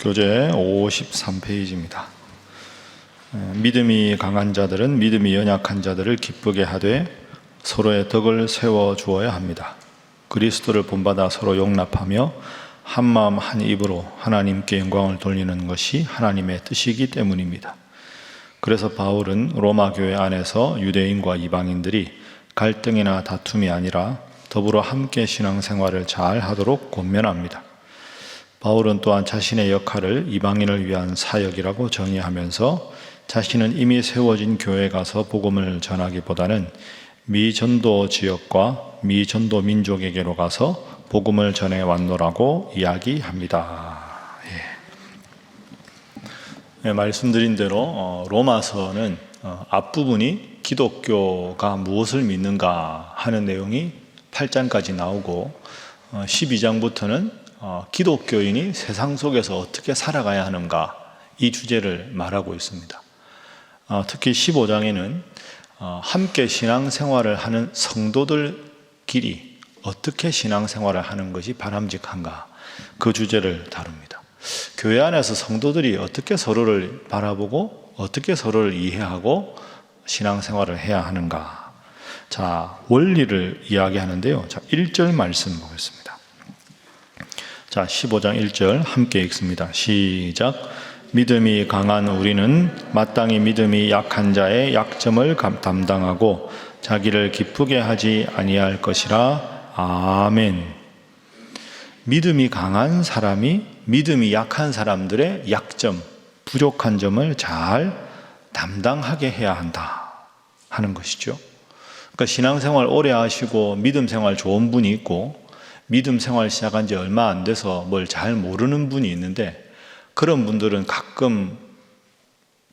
교재 53페이지입니다. 믿음이 강한 자들은 믿음이 연약한 자들을 기쁘게 하되 서로의 덕을 세워 주어야 합니다. 그리스도를 본받아 서로 용납하며 한 마음 한 입으로 하나님께 영광을 돌리는 것이 하나님의 뜻이기 때문입니다. 그래서 바울은 로마 교회 안에서 유대인과 이방인들이 갈등이나 다툼이 아니라 더불어 함께 신앙생활을 잘 하도록 권면합니다. 바울은 또한 자신의 역할을 이방인을 위한 사역이라고 정의하면서 자신은 이미 세워진 교회에 가서 복음을 전하기보다는 미전도 지역과 미전도 민족에게로 가서 복음을 전해왔노라고 이야기합니다. 말씀드린 대로 로마서는 앞부분이 기독교가 무엇을 믿는가 하는 내용이 8장까지 나오고 12장부터는 기독교인이 세상 속에서 어떻게 살아가야 하는가 이 주제를 말하고 있습니다. 특히 15장에는 함께 신앙생활을 하는 성도들끼리 어떻게 신앙생활을 하는 것이 바람직한가 그 주제를 다룹니다. 교회 안에서 성도들이 어떻게 서로를 바라보고 어떻게 서로를 이해하고 신앙생활을 해야 하는가. 자, 원리를 이야기하는데요. 자, 1절 말씀 보겠습니다. 자, 15장 1절 함께 읽습니다. 시작. 믿음이 강한 우리는 마땅히 믿음이 약한 자의 약점을 담당하고 자기를 기쁘게 하지 아니할 것이라. 아멘. 믿음이 강한 사람이 믿음이 약한 사람들의 약점, 부족한 점을 잘 담당하게 해야 한다 하는 것이죠. 그러니까 신앙생활 오래 하시고 믿음 생활 좋은 분이 있고 믿음 생활 시작한 지 얼마 안 돼서 뭘 잘 모르는 분이 있는데 그런 분들은 가끔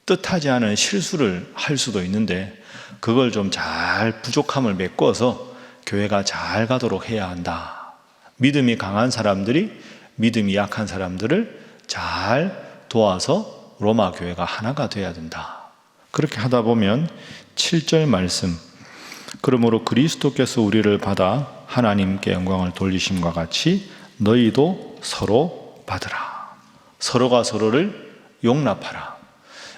뜻하지 않은 실수를 할 수도 있는데 그걸 좀 잘 부족함을 메꿔서 교회가 잘 가도록 해야 한다. 믿음이 강한 사람들이 믿음이 약한 사람들을 잘 도와서 로마 교회가 하나가 돼야 된다. 그렇게 하다 보면 7절 말씀, 그러므로 그리스도께서 우리를 받아 하나님께 영광을 돌리심과 같이 너희도 서로 받으라. 서로가 서로를 용납하라.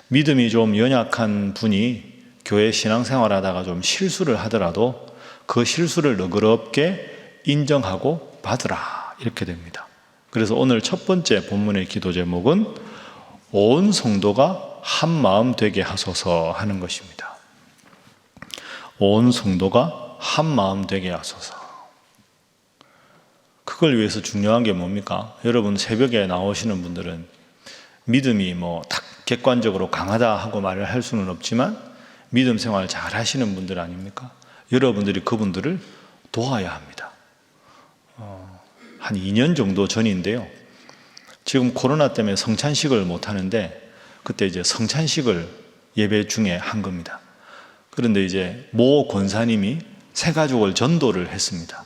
믿음이 좀 연약한 분이 교회 신앙생활 하다가 좀 실수를 하더라도 그 실수를 너그럽게 인정하고 받으라. 이렇게 됩니다. 그래서 오늘 첫 번째 본문의 기도 제목은 온 성도가 한 마음 되게 하소서 하는 것입니다. 온 성도가 한 마음 되게 하소서. 그걸 위해서 중요한 게 뭡니까? 여러분 새벽에 나오시는 분들은 믿음이 딱 객관적으로 강하다 하고 말을 할 수는 없지만 믿음 생활 잘 하시는 분들 아닙니까? 여러분들이 그분들을 도와야 합니다. 한 2년 정도 전인데요. 지금 코로나 때문에 성찬식을 못 하는데 그때 이제 성찬식을 예배 중에 한 겁니다. 그런데 이제 모 권사님이 새 가족을 전도를 했습니다.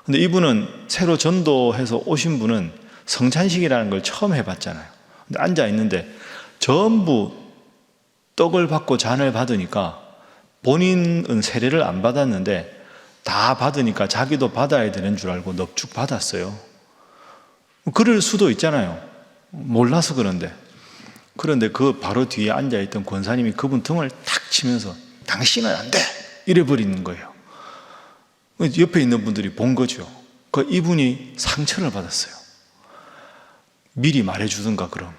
근데 이분은 새로 전도해서 오신 분은 성찬식이라는 걸 처음 해봤잖아요. 근데 앉아 있는데 전부 떡을 받고 잔을 받으니까 본인은 세례를 안 받았는데 다 받으니까 자기도 받아야 되는 줄 알고 넙죽 받았어요. 그럴 수도 있잖아요. 몰라서 그런데. 그런데 그 바로 뒤에 앉아있던 권사님이 그분 등을 탁 치면서 당신은 안 돼! 이래버리는 거예요. 옆에 있는 분들이 본 거죠. 이분이 상처를 받았어요. 미리 말해주든가 그럼.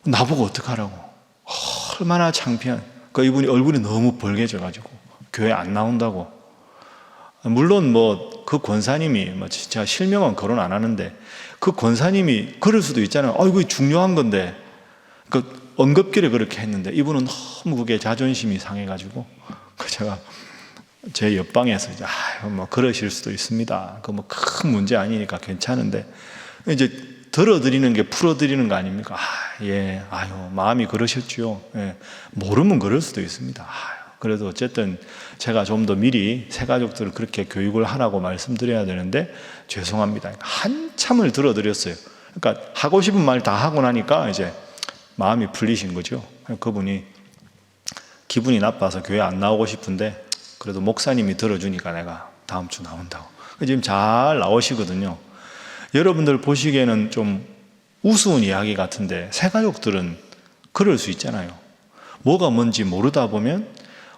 나보고 어떡하라고. 얼마나 창피한. 이분이 얼굴이 너무 벌개져가지고 교회 안 나온다고. 물론 그 권사님이 진짜 실명은 거론 안 하는데 그 권사님이 그럴 수도 있잖아요. 이거 중요한 건데. 언급기를 그렇게 했는데 이분은 너무 그게 자존심이 상해가지고 제가 제 옆방에서 이제 그러실 수도 있습니다. 큰 문제 아니니까 괜찮은데 이제 들어드리는 게 풀어드리는 거 아닙니까? 예, 마음이 그러셨죠. 예, 모르면 그럴 수도 있습니다. 그래도 어쨌든 제가 좀 더 미리 새 가족들을 그렇게 교육을 하라고 말씀드려야 되는데 죄송합니다. 한참을 들어드렸어요. 그러니까 하고 싶은 말 다 하고 나니까 이제 마음이 풀리신 거죠. 그분이 기분이 나빠서 교회 안 나오고 싶은데 그래도 목사님이 들어주니까 내가 다음 주 나온다고. 지금 잘 나오시거든요. 여러분들 보시기에는 좀 우스운 이야기 같은데 새가족들은 그럴 수 있잖아요. 뭐가 뭔지 모르다 보면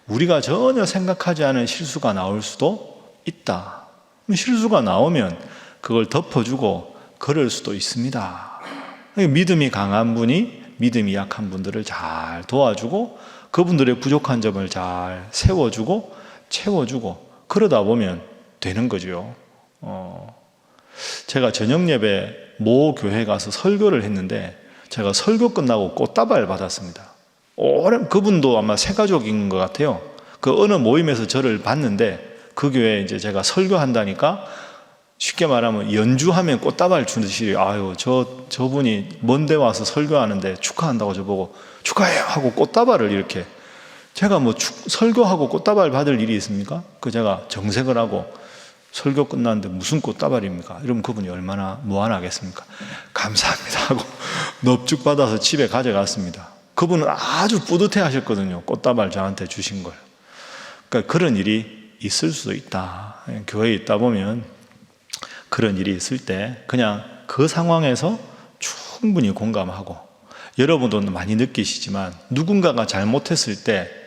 우리가 전혀 생각하지 않은 실수가 나올 수도 있다. 실수가 나오면 그걸 덮어주고 그럴 수도 있습니다. 믿음이 강한 분이 믿음이 약한 분들을 잘 도와주고 그분들의 부족한 점을 잘 세워주고 채워주고 그러다 보면 되는 거죠. 제가 저녁 예배 모 교회 가서 설교를 했는데 제가 설교 끝나고 꽃다발 받았습니다. 그분도 아마 새가족인 것 같아요. 그 어느 모임에서 저를 봤는데 그 교회에 이제 제가 설교한다니까 쉽게 말하면 연주하면 꽃다발 주듯이 아유 저분이 먼데 와서 설교하는데 축하한다고 저보고 축하해요 하고 꽃다발을 이렇게 제가 뭐 설교하고 꽃다발 받을 일이 있습니까? 제가 정색을 하고 설교 끝났는데 무슨 꽃다발입니까? 이러면 그분이 얼마나 무안하겠습니까? 감사합니다 하고 넙죽 받아서 집에 가져갔습니다. 그분은 아주 뿌듯해 하셨거든요. 꽃다발 저한테 주신 걸. 그러니까 그런 일이 있을 수도 있다. 교회에 있다 보면 그런 일이 있을 때 그냥 그 상황에서 충분히 공감하고 여러분도 많이 느끼시지만 누군가가 잘못했을 때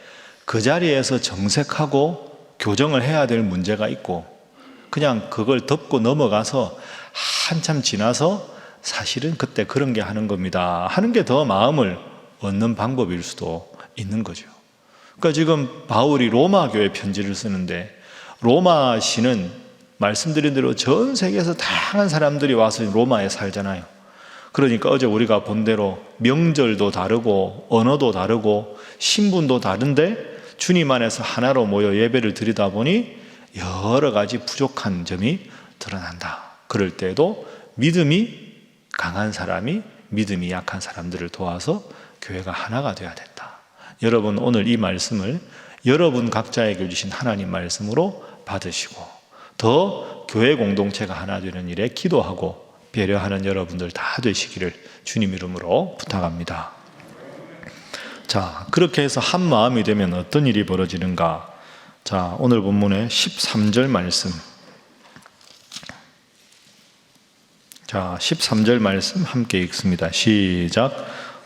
그 자리에서 정색하고 교정을 해야 될 문제가 있고 그냥 그걸 덮고 넘어가서 한참 지나서 사실은 그때 그런 게 하는 겁니다 하는 게 더 마음을 얻는 방법일 수도 있는 거죠. 그러니까 지금 바울이 로마 교회 편지를 쓰는데 로마시는 말씀드린 대로 전 세계에서 다양한 사람들이 와서 로마에 살잖아요. 그러니까 어제 우리가 본 대로 명절도 다르고 언어도 다르고 신분도 다른데 주님 안에서 하나로 모여 예배를 드리다 보니 여러 가지 부족한 점이 드러난다. 그럴 때도 믿음이 강한 사람이 믿음이 약한 사람들을 도와서 교회가 하나가 되어야 된다. 여러분 오늘 이 말씀을 여러분 각자에게 주신 하나님 말씀으로 받으시고 더 교회 공동체가 하나 되는 일에 기도하고 배려하는 여러분들 다 되시기를 주님 이름으로 부탁합니다. 자, 그렇게 해서 한 마음이 되면 어떤 일이 벌어지는가? 자, 오늘 본문의 13절 말씀. 자, 13절 말씀 함께 읽습니다. 시작.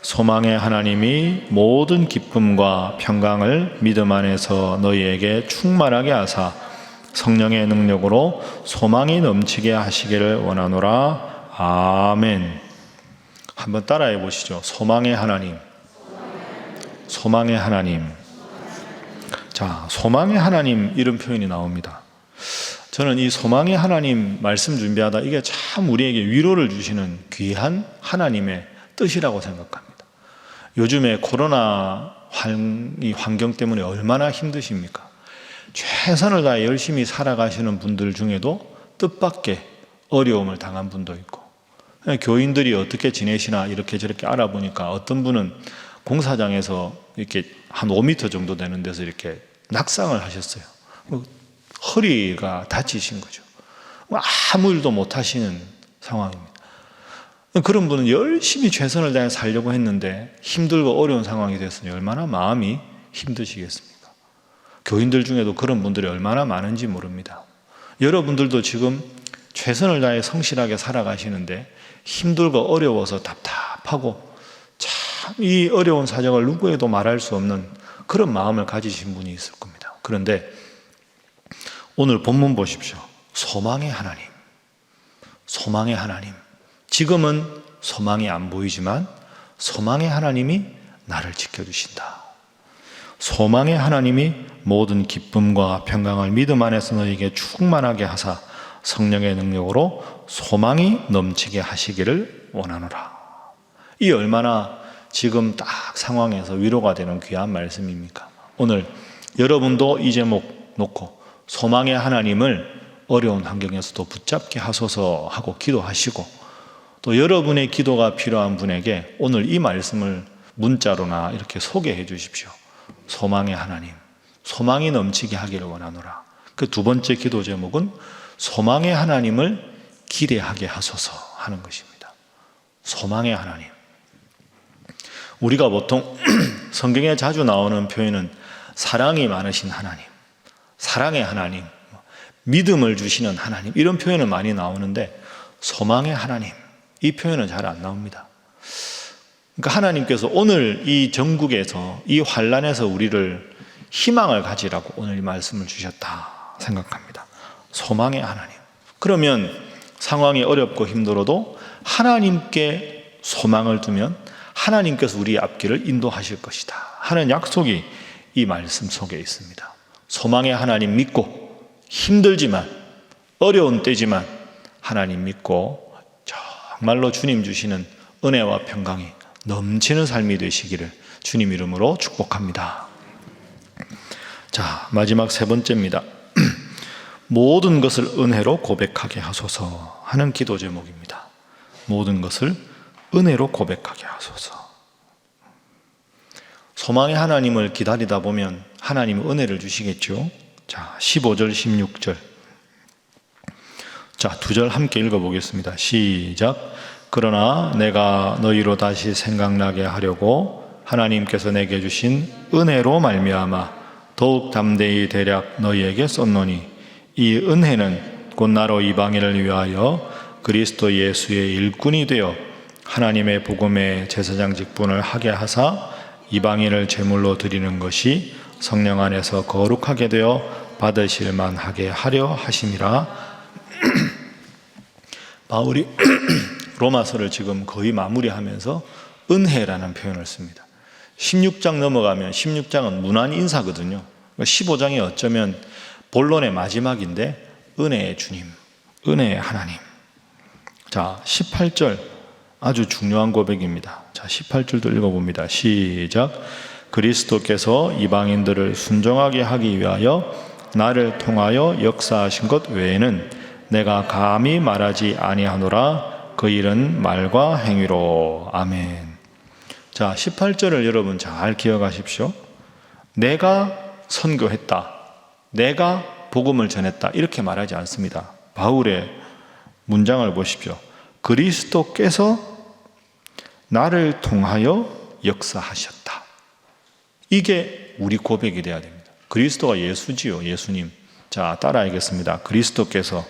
소망의 하나님이 모든 기쁨과 평강을 믿음 안에서 너희에게 충만하게 하사 성령의 능력으로 소망이 넘치게 하시기를 원하노라. 아멘. 한번 따라해 보시죠. 소망의 하나님. 소망의 하나님. 자, 소망의 하나님 이런 표현이 나옵니다. 저는 이 소망의 하나님 말씀 준비하다 이게 참 우리에게 위로를 주시는 귀한 하나님의 뜻이라고 생각합니다. 요즘에 코로나 환경 때문에 얼마나 힘드십니까? 최선을 다해 열심히 살아가시는 분들 중에도 뜻밖의 어려움을 당한 분도 있고 교인들이 어떻게 지내시나 이렇게 저렇게 알아보니까 어떤 분은 공사장에서 이렇게 한 5m 정도 되는 데서 이렇게 낙상을 하셨어요. 허리가 다치신 거죠. 아무 일도 못 하시는 상황입니다. 그런 분은 열심히 최선을 다해 살려고 했는데 힘들고 어려운 상황이 됐으니 얼마나 마음이 힘드시겠습니까? 교인들 중에도 그런 분들이 얼마나 많은지 모릅니다. 여러분들도 지금 최선을 다해 성실하게 살아가시는데 힘들고 어려워서 답답하고 참 이 어려운 사정을 누구에도 말할 수 없는 그런 마음을 가지신 분이 있을 겁니다. 그런데 오늘 본문 보십시오. 소망의 하나님. 소망의 하나님. 지금은 소망이 안 보이지만 소망의 하나님이 나를 지켜주신다. 소망의 하나님이 모든 기쁨과 평강을 믿음 안에서 너에게 충만하게 하사 성령의 능력으로 소망이 넘치게 하시기를 원하노라. 이 얼마나 지금 딱 상황에서 위로가 되는 귀한 말씀입니까? 오늘 여러분도 이 제목 놓고 소망의 하나님을 어려운 환경에서도 붙잡게 하소서 하고 기도하시고 또 여러분의 기도가 필요한 분에게 오늘 이 말씀을 문자로나 이렇게 소개해 주십시오. 소망의 하나님, 소망이 넘치게 하기를 원하노라. 그 두 번째 기도 제목은 소망의 하나님을 기대하게 하소서 하는 것입니다. 소망의 하나님. 우리가 보통 성경에 자주 나오는 표현은 사랑이 많으신 하나님, 사랑의 하나님, 믿음을 주시는 하나님 이런 표현은 많이 나오는데 소망의 하나님, 이 표현은 잘 안 나옵니다. 그러니까 하나님께서 오늘 이 전국에서 이 환난에서 우리를 희망을 가지라고 오늘 이 말씀을 주셨다 생각합니다. 소망의 하나님. 그러면 상황이 어렵고 힘들어도 하나님께 소망을 두면 하나님께서 우리의 앞길을 인도하실 것이다 하는 약속이 이 말씀 속에 있습니다. 소망의 하나님 믿고 힘들지만 어려운 때지만 하나님 믿고 정말로 주님 주시는 은혜와 평강이 넘치는 삶이 되시기를 주님 이름으로 축복합니다. 자, 마지막 세 번째입니다. 모든 것을 은혜로 고백하게 하소서 하는 기도 제목입니다. 모든 것을 은혜로 고백하게 하소서. 소망의 하나님을 기다리다 보면 하나님은 은혜를 주시겠죠. 자, 15절 16절. 자, 2절 함께 읽어보겠습니다. 시작. 그러나 내가 너희로 다시 생각나게 하려고 하나님께서 내게 주신 은혜로 말미암아 더욱 담대히 대략 너희에게 썼노니 이 은혜는 곧 나로 이방인을 위하여 그리스도 예수의 일꾼이 되어 하나님의 복음의 제사장 직분을 하게 하사 이방인을 제물로 드리는 것이 성령 안에서 거룩하게 되어 받으실 만하게 하려 하심이라. 바울이 로마서를 지금 거의 마무리하면서 은혜라는 표현을 씁니다. 16장 넘어가면 16장은 문안 인사거든요. 15장이 어쩌면 본론의 마지막인데 은혜의 주님, 은혜의 하나님. 자, 18절 아주 중요한 고백입니다. 자, 18절도 읽어봅니다. 시작. 그리스도께서 이방인들을 순종하게 하기 위하여 나를 통하여 역사하신 것 외에는 내가 감히 말하지 아니하노라. 그 일은 말과 행위로. 아멘. 자, 18절을 여러분 잘 기억하십시오. 내가 선교했다, 내가 복음을 전했다 이렇게 말하지 않습니다. 바울의 문장을 보십시오. 그리스도께서 나를 통하여 역사하셨다. 이게 우리 고백이 돼야 됩니다. 그리스도가 예수지요, 예수님. 자, 따라하겠습니다. 그리스도께서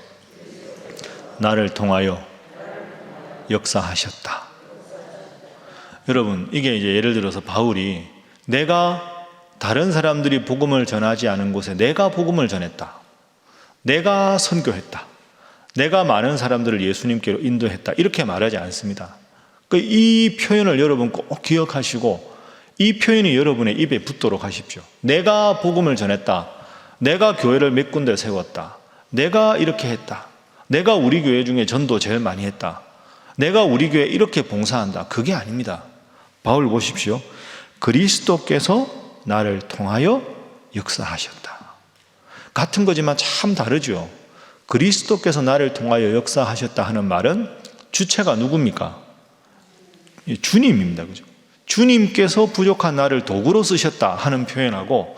나를 통하여 역사하셨다. 여러분, 이게 이제 예를 들어서 바울이 내가 다른 사람들이 복음을 전하지 않은 곳에 내가 복음을 전했다, 내가 선교했다, 내가 많은 사람들을 예수님께로 인도했다 이렇게 말하지 않습니다. 이 표현을 여러분 꼭 기억하시고 이 표현이 여러분의 입에 붙도록 하십시오. 내가 복음을 전했다, 내가 교회를 몇 군데 세웠다, 내가 이렇게 했다, 내가 우리 교회 중에 전도 제일 많이 했다, 내가 우리 교회 이렇게 봉사한다. 그게 아닙니다. 바울 보십시오. 그리스도께서 나를 통하여 역사하셨다. 같은 거지만 참 다르죠. 그리스도께서 나를 통하여 역사하셨다 하는 말은 주체가 누굽니까? 주님입니다. 그죠? 주님께서 부족한 나를 도구로 쓰셨다 하는 표현하고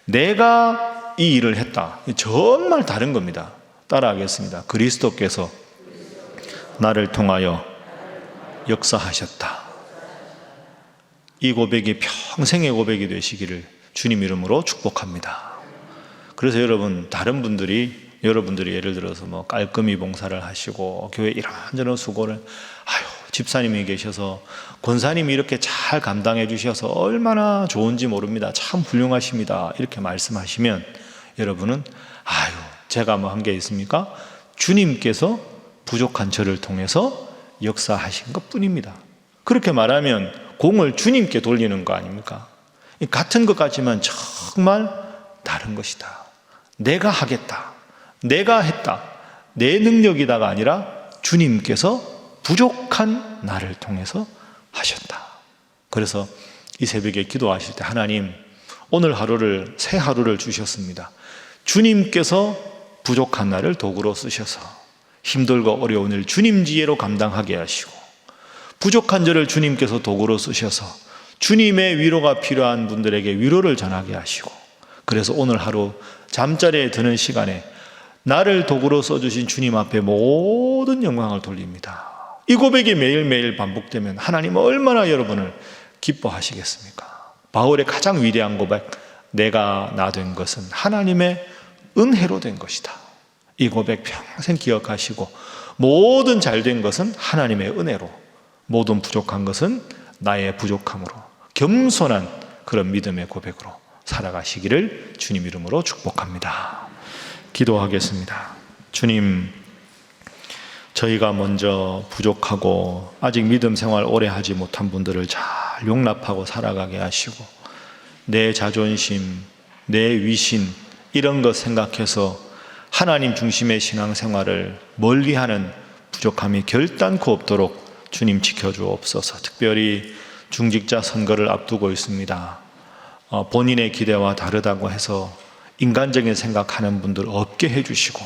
내가 이 일을 했다, 정말 다른 겁니다. 따라하겠습니다. 그리스도께서 나를 통하여 역사하셨다. 이 고백이 평생의 고백이 되시기를 주님 이름으로 축복합니다. 그래서 여러분, 다른 분들이 여러분들이 예를 들어서 뭐 깔끔히 봉사를 하시고 교회 이런저런 수고를, 집사님이 계셔서 권사님이 이렇게 잘 감당해 주셔서 얼마나 좋은지 모릅니다, 참 훌륭하십니다 이렇게 말씀하시면 여러분은 제가 뭐 한 게 있습니까? 주님께서 부족한 저를 통해서 역사하신 것 뿐입니다. 그렇게 말하면 공을 주님께 돌리는 거 아닙니까? 같은 것 같지만 정말 다른 것이다. 내가 하겠다, 내가 했다, 내 능력이다가 아니라 주님께서 부족한 나를 통해서 하셨다. 그래서 이 새벽에 기도하실 때 하나님, 오늘 하루를, 새 하루를 주셨습니다. 주님께서 부족한 나를 도구로 쓰셔서 힘들고 어려운 일 주님 지혜로 감당하게 하시고, 부족한 저를 주님께서 도구로 쓰셔서 주님의 위로가 필요한 분들에게 위로를 전하게 하시고, 그래서 오늘 하루 잠자리에 드는 시간에 나를 도구로 써주신 주님 앞에 모든 영광을 돌립니다. 이 고백이 매일매일 반복되면 하나님은 얼마나 여러분을 기뻐하시겠습니까? 바울의 가장 위대한 고백, 내가 나 된 것은 하나님의 은혜로 된 것이다. 이 고백 평생 기억하시고 모든 잘된 것은 하나님의 은혜로, 모든 부족한 것은 나의 부족함으로, 겸손한 그런 믿음의 고백으로 살아가시기를 주님 이름으로 축복합니다. 기도하겠습니다. 주님, 저희가 먼저 부족하고 아직 믿음 생활 오래 하지 못한 분들을 잘 용납하고 살아가게 하시고, 내 자존심, 내 위신 이런 것 생각해서 하나님 중심의 신앙생활을 멀리하는 부족함이 결단코 없도록 주님 지켜주옵소서. 특별히 중직자 선거를 앞두고 있습니다. 본인의 기대와 다르다고 해서 인간적인 생각하는 분들 없게 해주시고,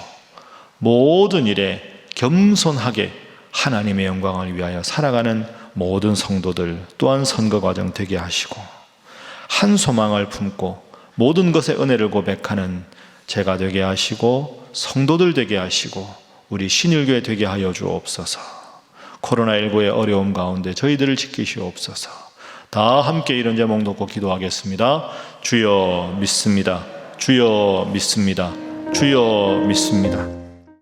모든 일에 겸손하게 하나님의 영광을 위하여 살아가는 모든 성도들 또한 선거 과정 되게 하시고, 한 소망을 품고 모든 것의 은혜를 고백하는 제가 되게 하시고, 성도들 되게 하시고, 우리 신일교회 되게 하여 주옵소서. 코로나19의 어려움 가운데 저희들을 지키시옵소서. 다 함께 이런 제목 놓고 기도하겠습니다. 주여 믿습니다. 주여 믿습니다. 주여 믿습니다.